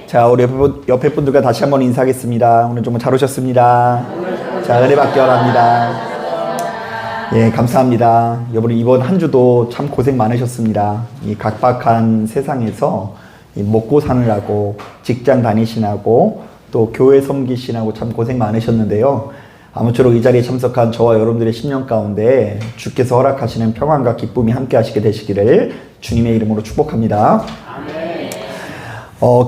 자, 우리 옆에 분들과 다시 한번 인사하겠습니다. 오늘 정말 잘 오셨습니다. 자, 은혜받기 원합니다. 예, 감사합니다. 여러분, 이번 한 주도 참 고생 많으셨습니다. 이 각박한 세상에서 먹고 사느라고 직장 다니시라고 또 교회 섬기시라고 참 고생 많으셨는데요. 아무쪼록 이 자리에 참석한 저와 여러분들의 심령 가운데 주께서 허락하시는 평안과 기쁨이 함께 하시게 되시기를 주님의 이름으로 축복합니다.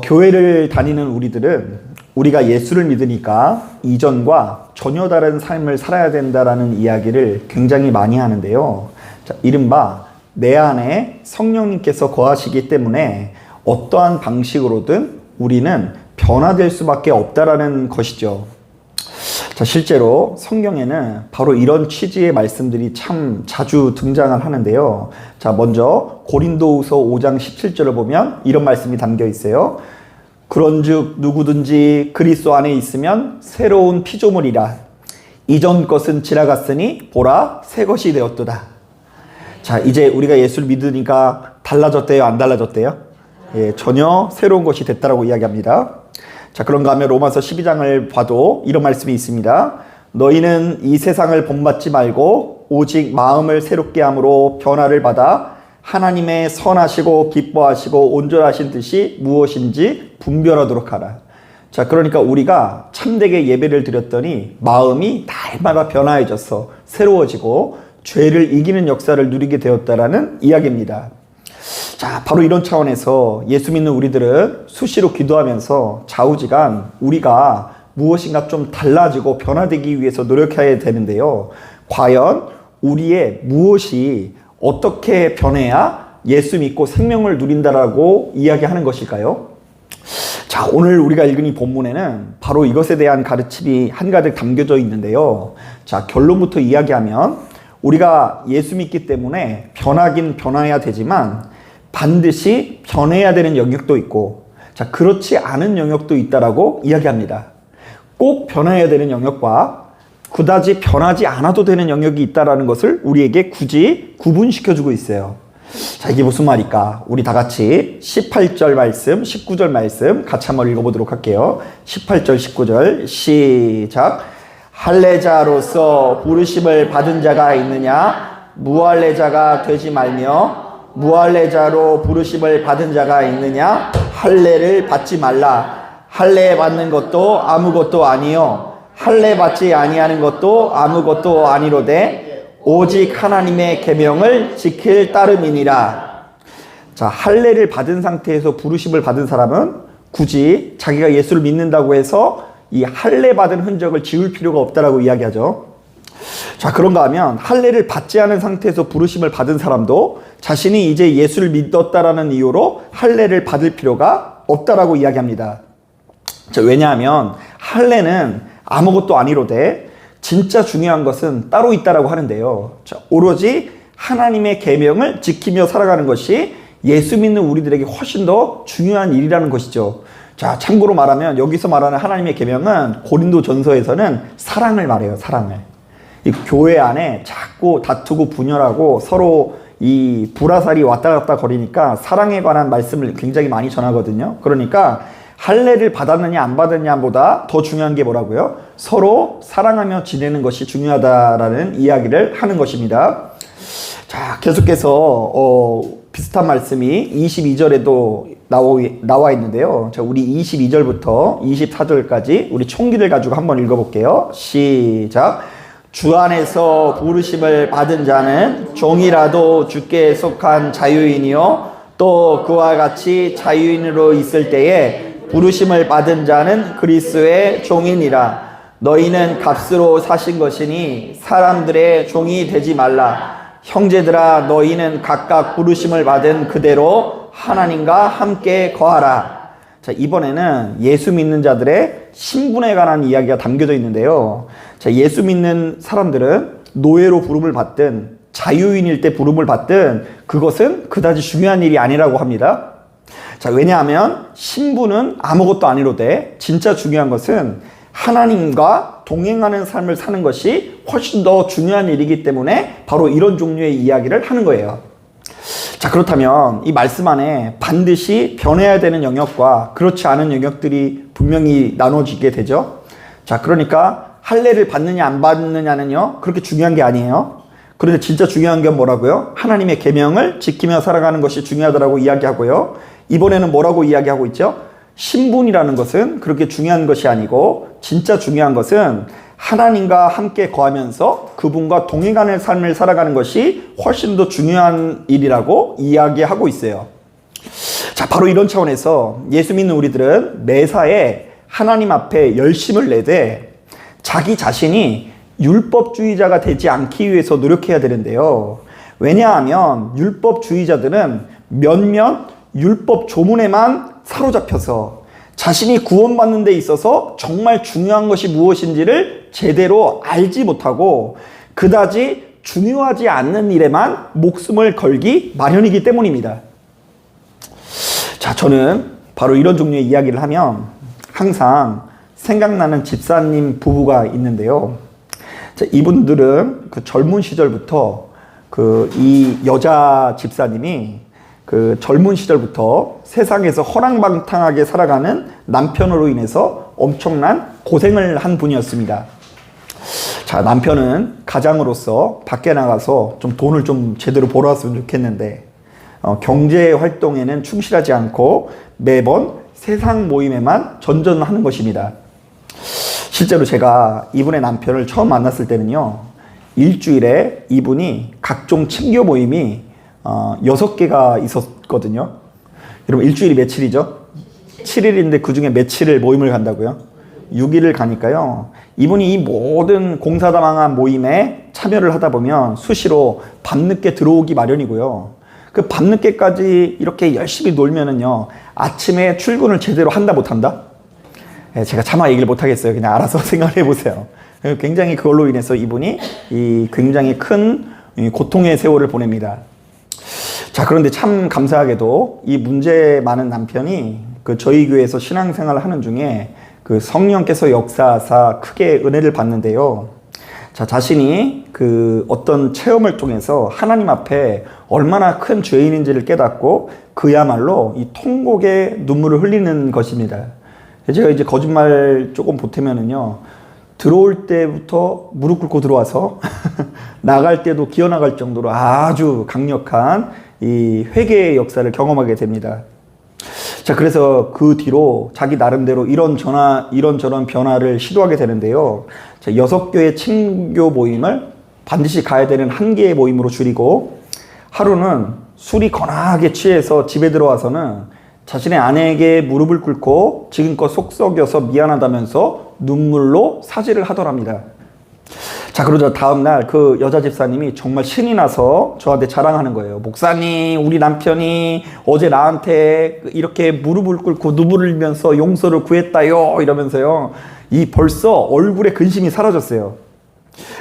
교회를 다니는 우리들은 우리가 예수를 믿으니까 이전과 전혀 다른 삶을 살아야 된다라는 이야기를 굉장히 많이 하는데요. 자, 이른바 내 안에 성령님께서 거하시기 때문에 어떠한 방식으로든 우리는 변화될 수밖에 없다라는 것이죠. 자, 실제로 성경에는 바로 이런 취지의 말씀들이 참 자주 등장을 하는데요. 자, 먼저 고린도후서 5장 17절을 보면 이런 말씀이 담겨 있어요. 그런즉 누구든지 그리스도 안에 있으면 새로운 피조물이라. 이전 것은 지나갔으니 보라 새 것이 되었도다. 자, 이제 우리가 예수를 믿으니까 달라졌대요, 안 달라졌대요? 예, 전혀 새로운 것이 됐다라고 이야기합니다. 자, 그런가 하면 로마서 12장을 봐도 이런 말씀이 있습니다. 너희는 이 세상을 본받지 말고 오직 마음을 새롭게 함으로 변화를 받아 하나님의 선하시고 기뻐하시고 온전하신 뜻이 무엇인지 분별하도록 하라. 자, 그러니까 우리가 참되게 예배를 드렸더니 마음이 날마다 변화해져서 새로워지고 죄를 이기는 역사를 누리게 되었다라는 이야기입니다. 자, 바로 이런 차원에서 예수 믿는 우리들은 수시로 기도하면서 좌우지간 우리가 무엇인가 좀 달라지고 변화되기 위해서 노력해야 되는데요. 과연 우리의 무엇이 어떻게 변해야 예수 믿고 생명을 누린다라고 이야기하는 것일까요? 자, 오늘 우리가 읽은 이 본문에는 바로 이것에 대한 가르침이 한가득 담겨져 있는데요. 자, 결론부터 이야기하면 우리가 예수 믿기 때문에 변하긴 변화해야 되지만 반드시 변해야 되는 영역도 있고, 자, 그렇지 않은 영역도 있다라고 이야기합니다. 꼭 변해야 되는 영역과 그다지 변하지 않아도 되는 영역이 있다라는 것을 우리에게 굳이 구분시켜주고 있어요. 자, 이게 무슨 말일까? 우리 다 같이 18절 말씀, 19절 말씀 같이 한번 읽어보도록 할게요. 18절, 19절 시작. 할례자로서 부르심을 받은 자가 있느냐? 무할례자가 되지 말며 무할례자로 부르심을 받은 자가 있느냐? 할례를 받지 말라. 할례 받는 것도 아무것도 아니요 할례 받지 아니하는 것도 아무것도 아니로되 오직 하나님의 계명을 지킬 따름이니라. 자, 할례를 받은 상태에서 부르심을 받은 사람은 굳이 자기가 예수를 믿는다고 해서 이 할례 받은 흔적을 지울 필요가 없다라고 이야기하죠. 자, 그런가 하면 할례를 받지 않은 상태에서 부르심을 받은 사람도 자신이 이제 예수를 믿었다라는 이유로 할례를 받을 필요가 없다라고 이야기합니다. 자, 왜냐하면 할례는 아무것도 아니로되 진짜 중요한 것은 따로 있다라고 하는데요. 자, 오로지 하나님의 계명을 지키며 살아가는 것이 예수 믿는 우리들에게 훨씬 더 중요한 일이라는 것이죠. 자, 참고로 말하면 여기서 말하는 하나님의 계명은 고린도전서에서는 사랑을 말해요. 사랑을. 이 교회 안에 자꾸 다투고 분열하고 서로 이 불화살이 왔다 갔다 거리니까 사랑에 관한 말씀을 굉장히 많이 전하거든요. 그러니까 할례를 받았느냐 안 받았냐보다 더 중요한 게 뭐라고요? 서로 사랑하며 지내는 것이 중요하다라는 이야기를 하는 것입니다. 자, 계속해서 비슷한 말씀이 22절에도 나와 있는데요. 자, 우리 22절부터 24절까지 우리 총기를 가지고 한번 읽어볼게요. 시작. 주 안에서 부르심을 받은 자는 종이라도 주께 속한 자유인이요 또 그와 같이 자유인으로 있을 때에 부르심을 받은 자는 그리스도의 종이니라. 너희는 값으로 사신 것이니 사람들의 종이 되지 말라. 형제들아, 너희는 각각 부르심을 받은 그대로 하나님과 함께 거하라. 자, 이번에는 예수 믿는 자들의 신분에 관한 이야기가 담겨져 있는데요. 자, 예수 믿는 사람들은 노예로 부름을 받든 자유인일 때 부름을 받든 그것은 그다지 중요한 일이 아니라고 합니다. 자, 왜냐하면 신분은 아무것도 아니로되 진짜 중요한 것은 하나님과 동행하는 삶을 사는 것이 훨씬 더 중요한 일이기 때문에 바로 이런 종류의 이야기를 하는 거예요. 자, 자, 그렇다면 이 말씀 안에 반드시 변해야 되는 영역과 그렇지 않은 영역들이 분명히 나눠지게 되죠. 자, 그러니까 할례를 받느냐 안 받느냐는요, 그렇게 중요한 게 아니에요. 그런데 진짜 중요한 게 뭐라고요? 하나님의 계명을 지키며 살아가는 것이 중요하다고 이야기하고요. 이번에는 뭐라고 이야기하고 있죠? 신분이라는 것은 그렇게 중요한 것이 아니고 진짜 중요한 것은 하나님과 함께 거하면서 그분과 동행하는 삶을 살아가는 것이 훨씬 더 중요한 일이라고 이야기하고 있어요. 자, 바로 이런 차원에서 예수 믿는 우리들은 매사에 하나님 앞에 열심을 내되 자기 자신이 율법주의자가 되지 않기 위해서 노력해야 되는데요. 왜냐하면 율법주의자들은 몇몇 율법 조문에만 사로잡혀서 자신이 구원받는 데 있어서 정말 중요한 것이 무엇인지를 제대로 알지 못하고 그다지 중요하지 않는 일에만 목숨을 걸기 마련이기 때문입니다. 자, 저는 바로 이런 종류의 이야기를 하면 항상 생각나는 집사님 부부가 있는데요. 자, 이분들은 그 젊은 시절부터 이 여자 집사님이 그 젊은 시절부터 세상에서 허랑방탕하게 살아가는 남편으로 인해서 엄청난 고생을 한 분이었습니다. 자, 남편은 가장으로서 밖에 나가서 좀 돈을 좀 제대로 벌어왔으면 좋겠는데 경제 활동에는 충실하지 않고 매번 세상 모임에만 전전하는 것입니다. 실제로 제가 이분의 남편을 처음 만났을 때는요, 일주일에 이분이 각종 친교 모임이 6개가 있었거든요. 여러분, 일주일이 며칠이죠? 7일인데 그 중에 며칠을 모임을 간다고요? 6일을 가니까요. 이분이 이 모든 공사다망한 모임에 참여를 하다 보면 수시로 밤늦게 들어오기 마련이고요. 그 밤늦게까지 이렇게 열심히 놀면은요, 아침에 출근을 제대로 한다 못한다? 제가 차마 얘기를 못하겠어요. 그냥 알아서 생각해 보세요. 굉장히 그걸로 인해서 이분이 굉장히 큰 고통의 세월을 보냅니다. 자, 그런데 참 감사하게도 이 문제 많은 남편이 저희 교회에서 신앙생활을 하는 중에 성령께서 역사하사 크게 은혜를 받는데요. 자, 자신이 어떤 체험을 통해서 하나님 앞에 얼마나 큰 죄인인지를 깨닫고 그야말로 이 통곡의 눈물을 흘리는 것입니다. 제가 이제 거짓말 조금 보태면은요, 들어올 때부터 무릎 꿇고 들어와서 나갈 때도 기어 나갈 정도로 아주 강력한 이 회개의 역사를 경험하게 됩니다. 자, 그래서 그 뒤로 자기 나름대로 이런저런 변화를 시도하게 되는데요. 자, 6교의 친교 모임을 반드시 가야 되는 1개의 모임으로 줄이고, 하루는 술이 거나하게 취해서 집에 들어와서는 자신의 아내에게 무릎을 꿇고 지금껏 속 썩여서 미안하다면서 눈물로 사죄를 하더랍니다. 자, 그러자 다음날 그 여자 집사님이 정말 신이 나서 저한테 자랑하는 거예요. 목사님, 우리 남편이 어제 나한테 이렇게 무릎을 꿇고 눈물을 흘리면서 용서를 구했다요, 이러면서요. 벌써 얼굴에 근심이 사라졌어요.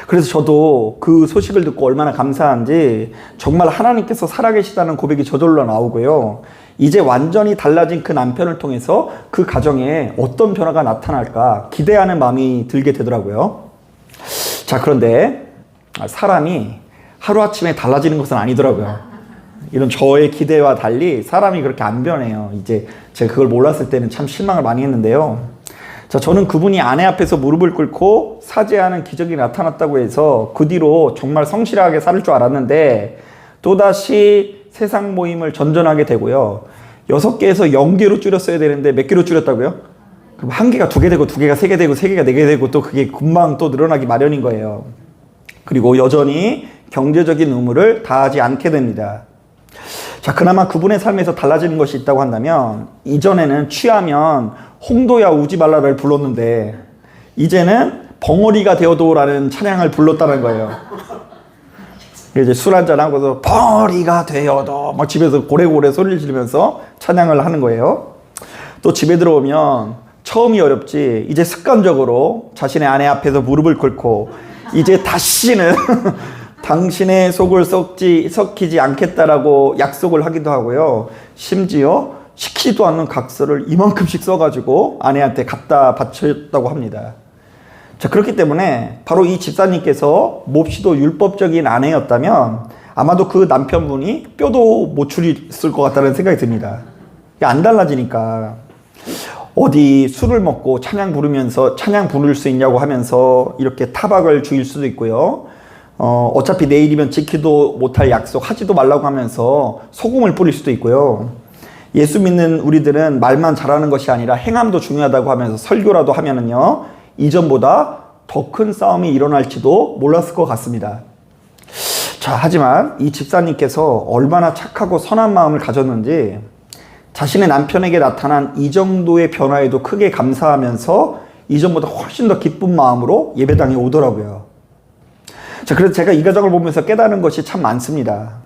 그래서 저도 그 소식을 듣고 얼마나 감사한지 정말 하나님께서 살아계시다는 고백이 저절로 나오고요. 이제 완전히 달라진 그 남편을 통해서 그 가정에 어떤 변화가 나타날까 기대하는 마음이 들게 되더라고요. 자, 그런데 사람이 하루아침에 달라지는 것은 아니더라고요. 이런 저의 기대와 달리 사람이 그렇게 안 변해요. 이제 제가 그걸 몰랐을 때는 참 실망을 많이 했는데요. 자, 저는 그분이 아내 앞에서 무릎을 꿇고 사죄하는 기적이 나타났다고 해서 그 뒤로 정말 성실하게 살을 줄 알았는데 또다시 세상 모임을 전전하게 되고요. 6개에서 0개로 줄였어야 되는데 몇 개로 줄였다고요? 그럼 1개가 2개 되고 2개가 3개 되고 3개가 4개 되고 또 그게 금방 또 늘어나기 마련인 거예요. 그리고 여전히 경제적인 의무를 다하지 않게 됩니다. 자, 그나마 그분의 삶에서 달라지는 것이 있다고 한다면 이전에는 취하면 홍도야 우지 말라를 불렀는데 이제는 벙어리가 되어도라는 찬양을 불렀다는 거예요. 이제 술 한잔 하고서 벙어리가 되어도 막 집에서 고래고래 소리를 지르면서 찬양을 하는 거예요. 또 집에 들어오면 처음이 어렵지 이제 습관적으로 자신의 아내 앞에서 무릎을 꿇고 이제 다시는 당신의 속을 썩히지 않겠다라고 약속을 하기도 하고요. 심지어 시키지도 않는 각서를 이만큼씩 써가지고 아내한테 갖다 바쳤다고 합니다. 자, 그렇기 때문에 바로 이 집사님께서 몹시도 율법적인 아내였다면 아마도 그 남편분이 뼈도 못 추렸을 것 같다는 생각이 듭니다. 안 달라지니까. 어디 술을 먹고 찬양 부르면서 찬양 부를 수 있냐고 하면서 이렇게 타박을 주일 수도 있고요. 어차피 내일이면 지키도 못할 약속 하지도 말라고 하면서 소금을 뿌릴 수도 있고요. 예수 믿는 우리들은 말만 잘하는 것이 아니라 행함도 중요하다고 하면서 설교라도 하면은요, 이전보다 더 큰 싸움이 일어날지도 몰랐을 것 같습니다. 자, 하지만 이 집사님께서 얼마나 착하고 선한 마음을 가졌는지 자신의 남편에게 나타난 이 정도의 변화에도 크게 감사하면서 이전보다 훨씬 더 기쁜 마음으로 예배당에 오더라고요. 자, 그래서 제가 이 가정을 보면서 깨달은 것이 참 많습니다.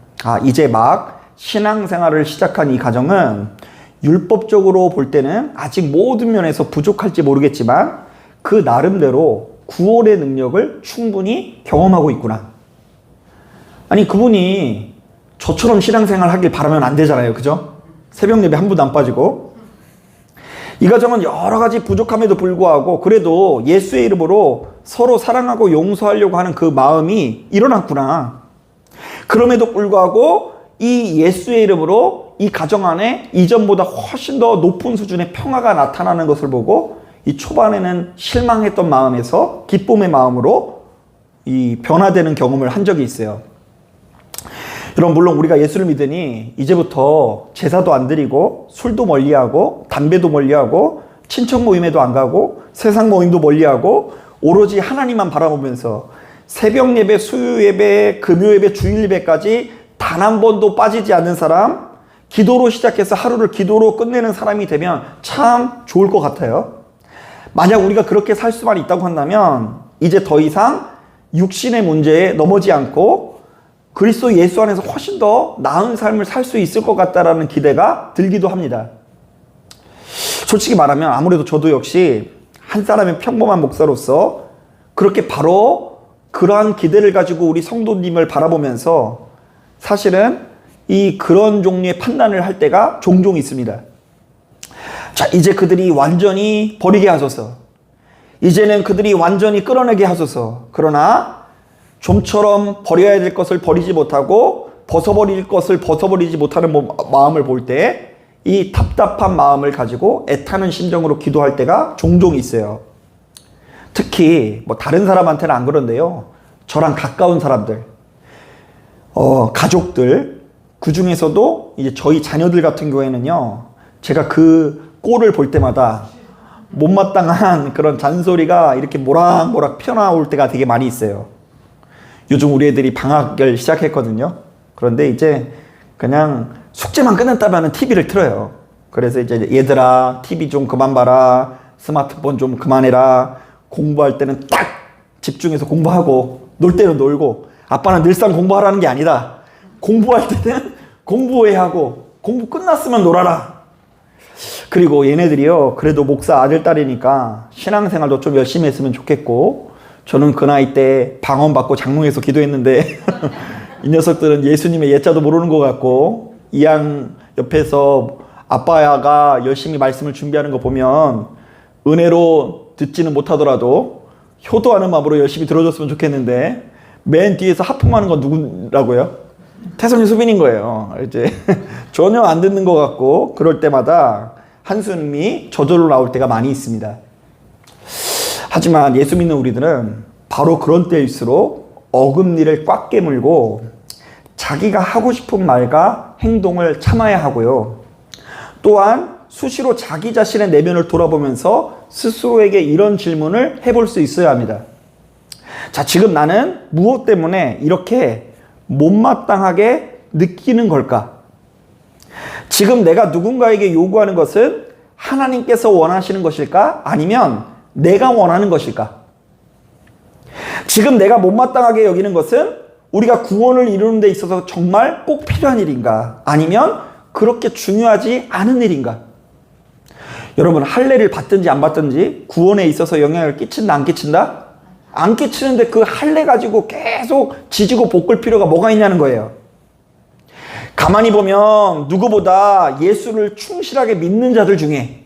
이제 막 신앙생활을 시작한 이 가정은 율법적으로 볼 때는 아직 모든 면에서 부족할지 모르겠지만 그 나름대로 구원의 능력을 충분히 경험하고 있구나. 아니, 그분이 저처럼 신앙생활 하길 바라면 안 되잖아요. 그죠? 새벽 예배 한 분도 안 빠지고. 이 가정은 여러 가지 부족함에도 불구하고 그래도 예수의 이름으로 서로 사랑하고 용서하려고 하는 그 마음이 일어났구나. 그럼에도 불구하고 이 예수의 이름으로 이 가정 안에 이전보다 훨씬 더 높은 수준의 평화가 나타나는 것을 보고 이 초반에는 실망했던 마음에서 기쁨의 마음으로 이 변화되는 경험을 한 적이 있어요. 여러분, 물론 우리가 예수를 믿으니 이제부터 제사도 안 드리고 술도 멀리하고 담배도 멀리하고 친척 모임에도 안 가고 세상 모임도 멀리하고 오로지 하나님만 바라보면서 새벽 예배, 수요 예배, 금요 예배, 주일 예배까지 단 한 번도 빠지지 않는 사람, 기도로 시작해서 하루를 기도로 끝내는 사람이 되면 참 좋을 것 같아요. 만약 우리가 그렇게 살 수만 있다고 한다면 이제 더 이상 육신의 문제에 넘어지 않고 그리스도 예수 안에서 훨씬 더 나은 삶을 살 수 있을 것 같다라는 기대가 들기도 합니다. 솔직히 말하면 아무래도 저도 역시 한 사람의 평범한 목사로서 그렇게 바로 그러한 기대를 가지고 우리 성도님을 바라보면서 사실은 그런 종류의 판단을 할 때가 종종 있습니다. 자, 이제 그들이 완전히 버리게 하소서. 이제는 그들이 완전히 끌어내게 하소서. 그러나 좀처럼 버려야 될 것을 버리지 못하고 벗어버릴 것을 벗어버리지 못하는 마음을 볼 때 이 답답한 마음을 가지고 애타는 심정으로 기도할 때가 종종 있어요. 특히 다른 사람한테는 안 그런데요. 저랑 가까운 사람들, 가족들, 그 중에서도 이제 저희 자녀들 같은 경우에는요, 제가 그 꼴을 볼 때마다 못마땅한 그런 잔소리가 이렇게 모락모락 튀어나올 때가 되게 많이 있어요. 요즘 우리 애들이 방학을 시작했거든요. 그런데 이제 그냥 숙제만 끝냈다면 TV를 틀어요. 그래서 이제 얘들아, TV 좀 그만 봐라, 스마트폰 좀 그만해라, 공부할 때는 딱 집중해서 공부하고 놀 때는 놀고, 아빠는 늘상 공부하라는 게 아니다. 공부할 때는 공부해야 하고 공부 끝났으면 놀아라. 그리고 얘네들이요, 그래도 목사 아들 딸이니까 신앙생활도 좀 열심히 했으면 좋겠고, 저는 그 나이 때 방언 받고 장롱에서 기도했는데 이 녀석들은 예수님의 예자도 모르는 것 같고, 이양 옆에서 아빠가 열심히 말씀을 준비하는 거 보면 은혜로 듣지는 못하더라도 효도하는 마음으로 열심히 들어줬으면 좋겠는데, 맨 뒤에서 하품하는 건 누구라고요? 태선이 수빈인 거예요. 이제 전혀 안 듣는 것 같고, 그럴 때마다 한숨이 저절로 나올 때가 많이 있습니다. 하지만 예수 믿는 우리들은 바로 그런 때일수록 어금니를 꽉 깨물고 자기가 하고 싶은 말과 행동을 참아야 하고요. 또한 수시로 자기 자신의 내면을 돌아보면서 스스로에게 이런 질문을 해볼 수 있어야 합니다. 자, 지금 나는 무엇 때문에 이렇게 못마땅하게 느끼는 걸까? 지금 내가 누군가에게 요구하는 것은 하나님께서 원하시는 것일까? 아니면 내가 원하는 것일까? 지금 내가 못마땅하게 여기는 것은 우리가 구원을 이루는 데 있어서 정말 꼭 필요한 일인가? 아니면 그렇게 중요하지 않은 일인가? 여러분, 할례를 받든지 안 받든지 구원에 있어서 영향을 끼친다, 안 끼친다? 안 끼치는데 그 할례 가지고 계속 지지고 볶을 필요가 뭐가 있냐는 거예요. 가만히 보면 누구보다 예수를 충실하게 믿는 자들 중에,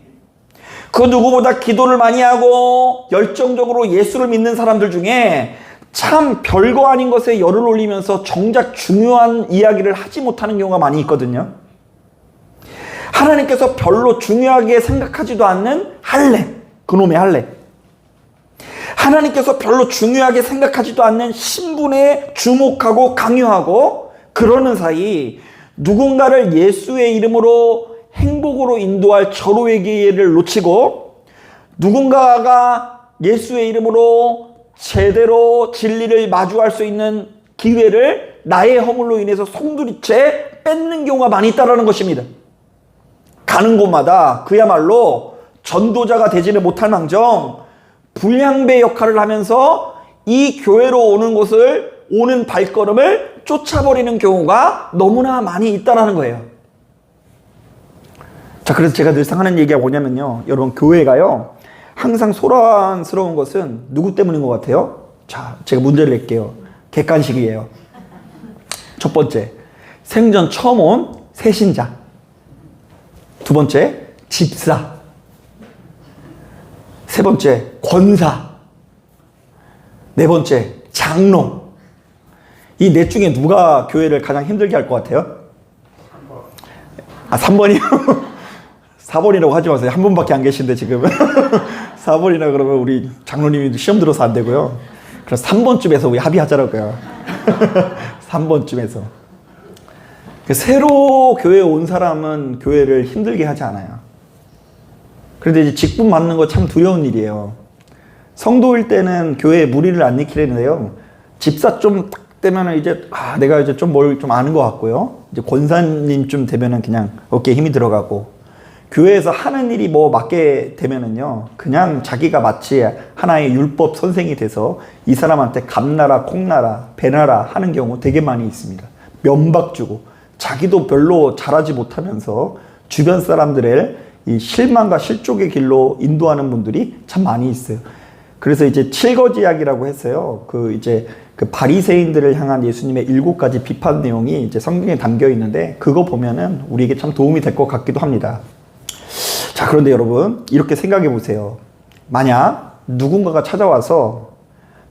그 누구보다 기도를 많이 하고 열정적으로 예수를 믿는 사람들 중에 참 별거 아닌 것에 열을 올리면서 정작 중요한 이야기를 하지 못하는 경우가 많이 있거든요. 하나님께서 별로 중요하게 생각하지도 않는 할례, 그놈의 할례. 하나님께서 별로 중요하게 생각하지도 않는 신분에 주목하고 강요하고 그러는 사이 누군가를 예수의 이름으로 행복으로 인도할 절호의 기회를 놓치고 누군가가 예수의 이름으로 제대로 진리를 마주할 수 있는 기회를 나의 허물로 인해서 송두리째 뺏는 경우가 많이 있다는 것입니다. 가는 곳마다 그야말로 전도자가 되지는 못할 망정 불량배 역할을 하면서 이 교회로 오는 발걸음을 쫓아버리는 경우가 너무나 많이 있다는 거예요. 자, 그래서 제가 늘상 하는 얘기가 뭐냐면요. 여러분, 교회가요. 항상 소란스러운 것은 누구 때문인 것 같아요? 자, 제가 문제를 낼게요. 객관식이에요. 첫 번째, 생전 처음 온 새신자. 두 번째, 집사. 세 번째, 권사. 네 번째, 장로. 이 넷 중에 누가 교회를 가장 힘들게 할 것 같아요? 3번이요? 4번이라고 하지 마세요. 한 분밖에 안 계신데 지금. 4번이라 그러면 우리 장로님이 시험 들어서 안 되고요. 그래서 3번쯤에서 우리 합의하자라고요. 3번쯤에서. 새로 교회에 온 사람은 교회를 힘들게 하지 않아요. 그런데 이제 직분 받는 거 참 두려운 일이에요. 성도일 때는 교회에 무리를 안 일으키는데요. 집사 좀 딱 되면은 이제 내가 이제 좀 뭘 좀 아는 것 같고요. 이제 권사님쯤 되면은 그냥 어깨에 힘이 들어가고 교회에서 하는 일이 뭐 맡게 되면은요. 그냥 자기가 마치 하나의 율법 선생이 돼서 이 사람한테 감나라 콩나라 배나라 하는 경우 되게 많이 있습니다. 면박 주고 자기도 별로 잘하지 못하면서 주변 사람들의 이 실망과 실족의 길로 인도하는 분들이 참 많이 있어요. 그래서 이제 7거지약이라고 했어요. 그 바리새인들을 향한 예수님의 7가지 비판 내용이 이제 성경에 담겨 있는데 그거 보면은 우리에게 참 도움이 될 것 같기도 합니다. 자, 그런데 여러분 이렇게 생각해 보세요. 만약 누군가가 찾아와서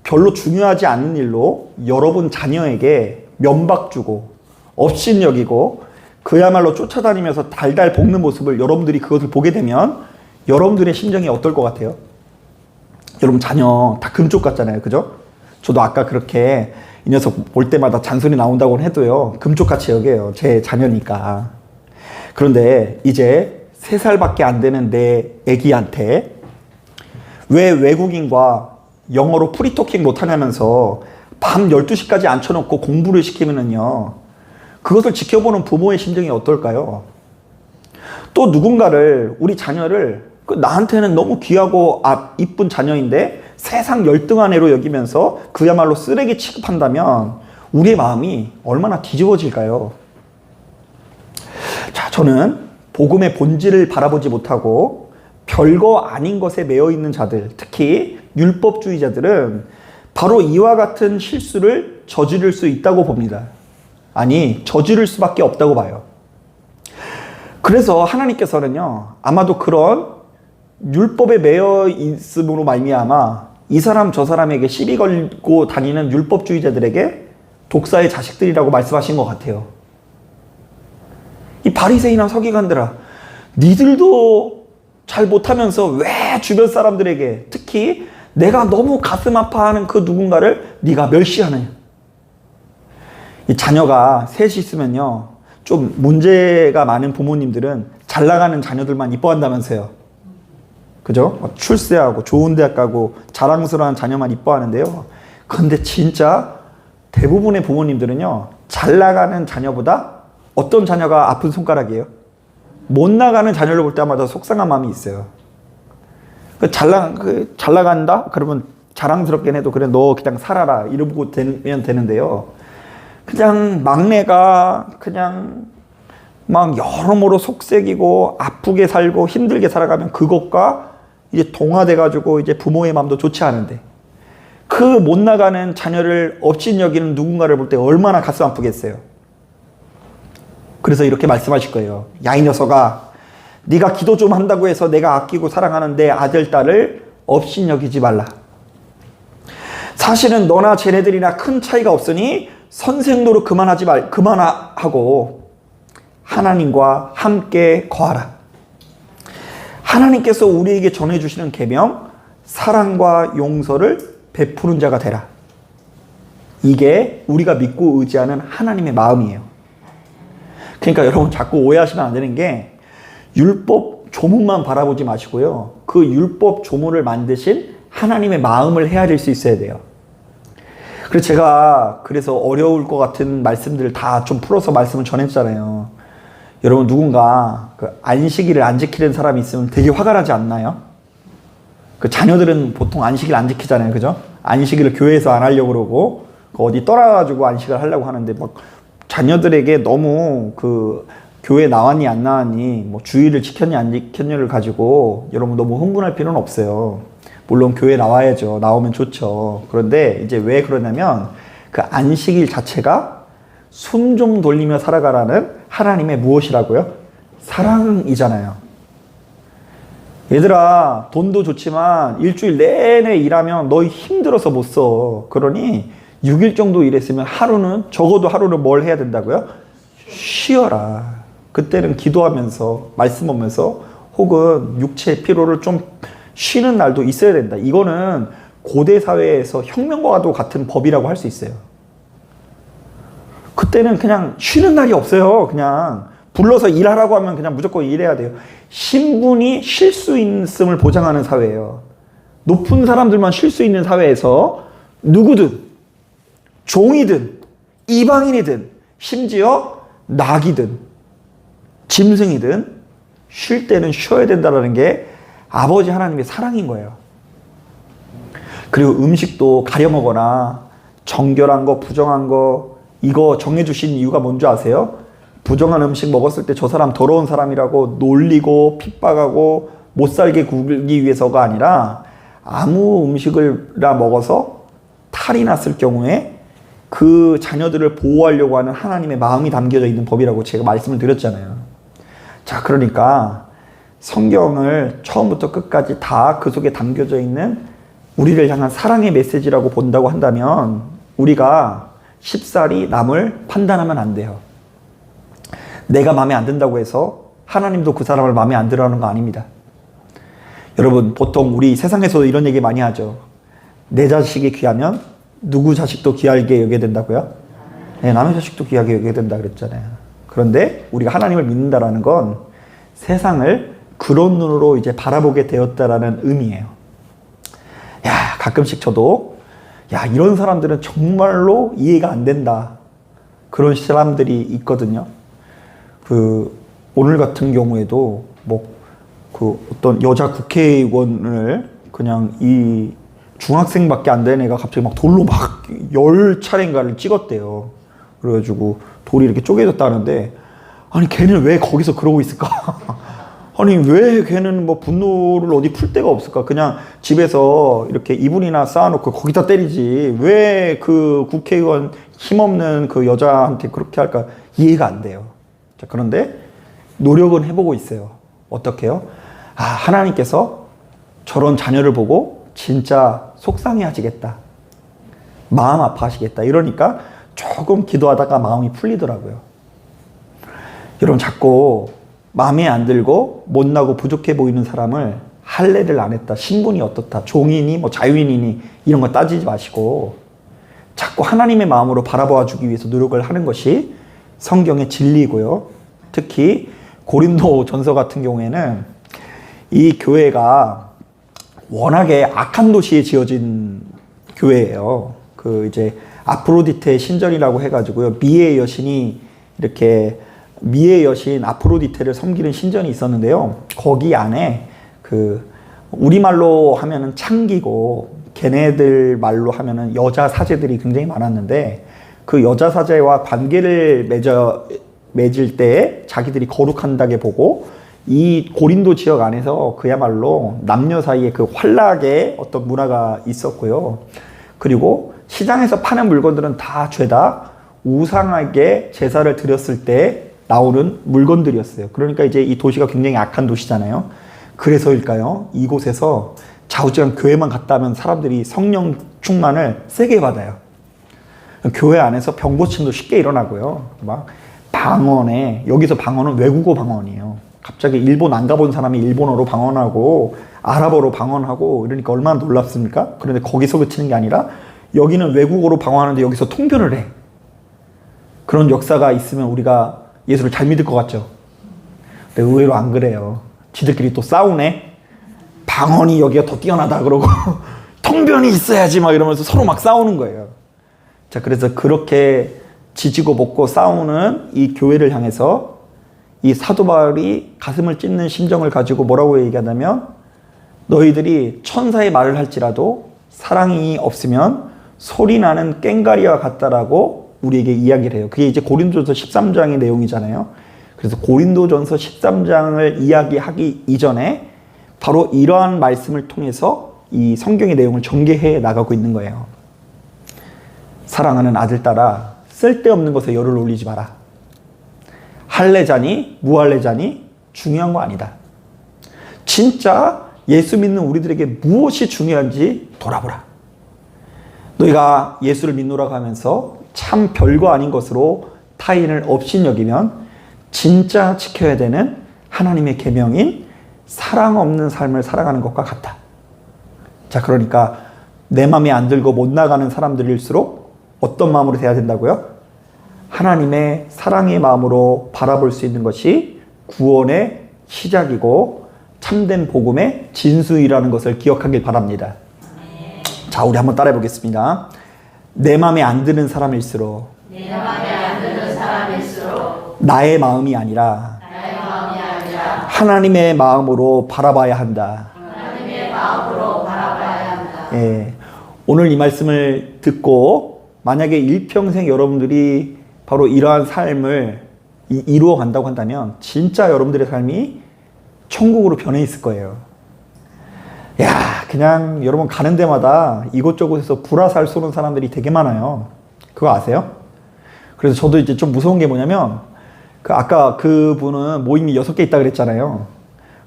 별로 중요하지 않은 일로 여러분 자녀에게 면박 주고 업신여기고 그야말로 쫓아다니면서 달달 볶는 모습을 여러분들이 그것을 보게 되면 여러분들의 심정이 어떨 것 같아요? 여러분 자녀 다 금쪽 같잖아요. 그죠? 저도 아까 그렇게 이 녀석 볼 때마다 잔소리 나온다고는 해도요. 금쪽같이 여겨요. 제 자녀니까. 그런데 이제 3살밖에 안 되는 내 애기한테 왜 외국인과 영어로 프리토킹 못하냐면서 밤 12시까지 앉혀놓고 공부를 시키면은요. 그것을 지켜보는 부모의 심정이 어떨까요? 또 누군가를 우리 자녀를 나한테는 너무 귀하고 이쁜 자녀인데 세상 열등한 애로 여기면서 그야말로 쓰레기 취급한다면 우리의 마음이 얼마나 뒤집어질까요? 자, 저는 복음의 본질을 바라보지 못하고 별거 아닌 것에 매여 있는 자들, 특히 율법주의자들은 바로 이와 같은 실수를 저지를 수 있다고 봅니다. 아니, 저지를 수밖에 없다고 봐요. 그래서 하나님께서는요, 아마도 그런 율법에 매여 있음으로 말미암아 이 사람 저 사람에게 시비 걸고 다니는 율법주의자들에게 독사의 자식들이라고 말씀하신 것 같아요. 이 바리새인이나 서기관들아, 니들도 잘 못하면서 왜 주변 사람들에게 특히 내가 너무 가슴 아파하는 그 누군가를 네가 멸시하느냐. 이 자녀가 셋이 있으면요, 좀 문제가 많은 부모님들은 잘 나가는 자녀들만 이뻐한다면서요. 그죠? 출세하고 좋은 대학 가고 자랑스러운 자녀만 이뻐하는데요. 그런데 진짜 대부분의 부모님들은요, 잘 나가는 자녀보다 어떤 자녀가 아픈 손가락이에요? 못 나가는 자녀를 볼 때마다 속상한 마음이 있어요. 잘 나간다? 그러면 자랑스럽게 해도 그래, 너 그냥 살아라. 이러고 되면 되는데요. 그냥 막내가 그냥 막 여러모로 속색이고 아프게 살고 힘들게 살아가면 그것과 이제 동화돼가지고 이제 부모의 마음도 좋지 않은데 그 못 나가는 자녀를 업신여기는 누군가를 볼 때 얼마나 가슴 아프겠어요. 그래서 이렇게 말씀하실 거예요. 야, 이 녀석아, 네가 기도 좀 한다고 해서 내가 아끼고 사랑하는 내 아들, 딸을 업신여기지 말라. 사실은 너나 쟤네들이나 큰 차이가 없으니 선생 노릇 그만하고 하나님과 함께 거하라. 하나님께서 우리에게 전해주시는 계명, 사랑과 용서를 베푸는 자가 되라. 이게 우리가 믿고 의지하는 하나님의 마음이에요. 그러니까 여러분 자꾸 오해하시면 안 되는 게, 율법 조문만 바라보지 마시고요, 그 율법 조문을 만드신 하나님의 마음을 헤아릴 수 있어야 돼요. 그래서 제가 어려울 것 같은 말씀들을 다 좀 풀어서 말씀을 전했잖아요. 여러분, 누군가 그 안식일을 안 지키는 사람이 있으면 되게 화가 나지 않나요? 그 자녀들은 보통 안식일 안 지키잖아요, 그죠? 안식일을 교회에서 안 하려고 그러고 어디 떠나가지고 안식을 하려고 하는데, 막 자녀들에게 너무 그 교회 나왔니 안 나왔니, 뭐 주일을 지켰니 안 지켰니를 가지고 여러분 너무 흥분할 필요는 없어요. 물론 교회 나와야죠. 나오면 좋죠. 그런데 이제 왜 그러냐면, 그 안식일 자체가 숨 좀 돌리며 살아가라는 하나님의 무엇이라고요? 사랑이잖아요. 얘들아, 돈도 좋지만 일주일 내내 일하면 너희 힘들어서 못 써. 그러니 6일 정도 일했으면 적어도 하루는 뭘 해야 된다고요? 쉬어라. 그때는 기도하면서, 말씀 보면서, 혹은 육체의 피로를 좀 쉬는 날도 있어야 된다. 이거는 고대 사회에서 혁명과도 같은 법이라고 할 수 있어요. 그때는 그냥 쉬는 날이 없어요. 그냥 불러서 일하라고 하면 그냥 무조건 일해야 돼요. 신분이 쉴 수 있음을 보장하는 사회예요. 높은 사람들만 쉴 수 있는 사회에서 누구든, 종이든 이방인이든 심지어 낙이든 짐승이든 쉴 때는 쉬어야 된다는 게 아버지 하나님의 사랑인 거예요. 그리고 음식도 가려 먹거나 정결한 거, 부정한 거, 이거 정해주신 이유가 뭔지 아세요? 부정한 음식 먹었을 때 저 사람 더러운 사람이라고 놀리고 핍박하고 못 살게 굴기 위해서가 아니라, 아무 음식을 먹어서 탈이 났을 경우에 그 자녀들을 보호하려고 하는 하나님의 마음이 담겨져 있는 법이라고 제가 말씀을 드렸잖아요. 자, 그러니까 성경을 처음부터 끝까지 다 그 속에 담겨져 있는 우리를 향한 사랑의 메시지라고 본다고 한다면, 우리가 쉽사리 남을 판단하면 안 돼요. 내가 마음에 안 든다고 해서 하나님도 그 사람을 마음에 안 들어하는 거 아닙니다. 여러분, 보통 우리 세상에서도 이런 얘기 많이 하죠. 내 자식이 귀하면 누구 자식도 귀하게 여겨야 된다고요? 네, 남의 자식도 귀하게 여겨야 된다 그랬잖아요. 그런데 우리가 하나님을 믿는다라는 건 세상을 그런 눈으로 이제 바라보게 되었다라는 의미예요. 야, 가끔씩 저도, 야, 이런 사람들은 정말로 이해가 안 된다, 그런 사람들이 있거든요. 오늘 같은 경우에도 어떤 여자 국회의원을 그냥 이 중학생밖에 안 된 애가 갑자기 막 돌로 막 10차례인가를 찍었대요. 그래가지고 돌이 이렇게 쪼개졌다는데, 아니 걔는 왜 거기서 그러고 있을까? 아니 왜 걔는 뭐 분노를 어디 풀 데가 없을까? 그냥 집에서 이렇게 이불이나 쌓아놓고 거기다 때리지, 왜 그 국회의원 힘없는 그 여자한테 그렇게 할까? 이해가 안 돼요. 자, 그런데 노력은 해보고 있어요. 어떻게 해요? 아, 하나님께서 저런 자녀를 보고 진짜 속상해 하시겠다, 마음 아파하시겠다, 이러니까 조금 기도하다가 마음이 풀리더라고요. 여러분, 자꾸 마음에 안 들고 못나고 부족해 보이는 사람을 할례를 안 했다, 신분이 어떻다, 종이니 뭐 자유인이니 이런 거 따지지 마시고 자꾸 하나님의 마음으로 바라봐 주기 위해서 노력을 하는 것이 성경의 진리고요. 특히 고린도 전서 같은 경우에는 이 교회가 워낙에 악한 도시에 지어진 교회예요. 이제 아프로디테 신전이라고 해가지고요, 미의 여신이 이렇게 미의 여신 아프로디테를 섬기는 신전이 있었는데요. 거기 안에 우리말로 하면은 창기고 걔네들 말로 하면은 여자 사제들이 굉장히 많았는데, 그 여자 사제와 관계를 맺을 때 자기들이 거룩한다게 보고, 이 고린도 지역 안에서 그야말로 남녀 사이에 그 환락의 어떤 문화가 있었고요. 그리고 시장에서 파는 물건들은 다 죄다 우상에게 제사를 드렸을 때 나오는 물건들이었어요. 그러니까 이제 이 도시가 굉장히 악한 도시잖아요. 그래서일까요? 이곳에서 좌우지간 교회만 갔다 하면 사람들이 성령 충만을 세게 받아요. 교회 안에서 병고침도 쉽게 일어나고요. 막 방언에, 여기서 방언은 외국어 방언이에요. 갑자기 일본 안 가본 사람이 일본어로 방언하고 아랍어로 방언하고 이러니까 얼마나 놀랍습니까? 그런데 거기서 그치는 게 아니라 여기는 외국어로 방언하는데 여기서 통변을 해. 그런 역사가 있으면 우리가 예수를 잘 믿을 것 같죠? 근데 의외로 안 그래요. 지들끼리 또 싸우네. 방언이 여기가 더 뛰어나다 그러고 통변이 있어야지 막 이러면서 서로 막 싸우는 거예요. 자, 그래서 그렇게 지지고 볶고 싸우는 이 교회를 향해서 이 사도 바울이 가슴을 찢는 심정을 가지고 뭐라고 얘기하냐면 너희들이 천사의 말을 할지라도 사랑이 없으면 소리나는 꽹과리와 같다라고 우리에게 이야기를 해요. 그게 이제 고린도전서 13장의 내용이잖아요. 그래서 고린도전서 13장을 이야기하기 이전에 바로 이러한 말씀을 통해서 이 성경의 내용을 전개해 나가고 있는 거예요. 사랑하는 아들 딸아, 쓸데없는 것에 열을 올리지 마라. 할례자니 무할례자니 중요한 거 아니다. 진짜 예수 믿는 우리들에게 무엇이 중요한지 돌아보라. 너희가 예수를 믿노라고 하면서 참 별거 아닌 것으로 타인을 업신여기면 진짜 지켜야 되는 하나님의 계명인 사랑 없는 삶을 살아가는 것과 같다. 자, 그러니까 내 마음에 안 들고 못 나가는 사람들일수록 어떤 마음으로 돼야 된다고요? 하나님의 사랑의 마음으로 바라볼 수 있는 것이 구원의 시작이고 참된 복음의 진수이라는 것을 기억하길 바랍니다. 자, 우리 한번 따라해 보겠습니다. 내 마음에 안 드는 사람일수록 나의 마음이 아니라 하나님의 마음으로 바라봐야 한다. 예, 오늘 이 말씀을 듣고 만약에 일평생 여러분들이 바로 이러한 삶을 이루어 간다고 한다면 진짜 여러분들의 삶이 천국으로 변해 있을 거예요. 야, 그냥 여러분 가는 데마다 이곳저곳에서 불화살 쏘는 사람들이 되게 많아요. 그거 아세요? 그래서 저도 이제 좀 무서운 게 뭐냐면 아까 그분은 모임이 6개 있다 그랬잖아요.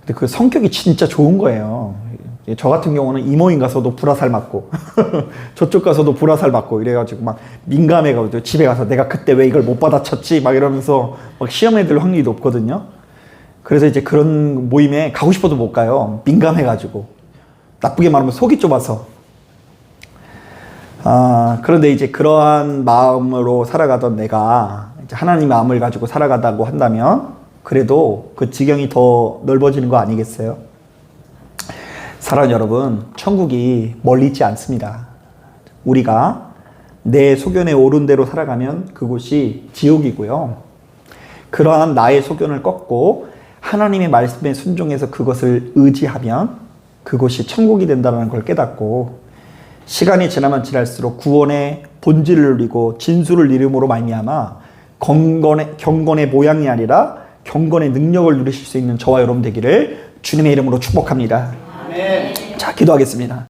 근데 그 성격이 진짜 좋은 거예요. 저 같은 경우는 이모임 가서도 불화살 맞고 저쪽 가서도 불화살 맞고 이래가지고 막 민감해가지고 집에 가서 내가 그때 왜 이걸 못 받아쳤지 막 이러면서 막 시험에 들 확률이 높거든요. 그래서 이제 그런 모임에 가고 싶어도 못 가요. 민감해가지고. 나쁘게 말하면 속이 좁아서. 그런데 이제 그러한 마음으로 살아가던 내가 이제 하나님의 마음을 가지고 살아가다고 한다면 그래도 그 지경이 더 넓어지는 거 아니겠어요? 사랑하는 여러분, 천국이 멀리 있지 않습니다. 우리가 내 소견에 옳은 대로 살아가면 그곳이 지옥이고요. 그러한 나의 소견을 꺾고 하나님의 말씀에 순종해서 그것을 의지하면 그곳이 천국이 된다는 걸 깨닫고 시간이 지나면 지날수록 구원의 본질을 누리고 진수를 이름으로 말미암아 경건의 모양이 아니라 경건의 능력을 누리실 수 있는 저와 여러분 되기를 주님의 이름으로 축복합니다. 자, 기도하겠습니다.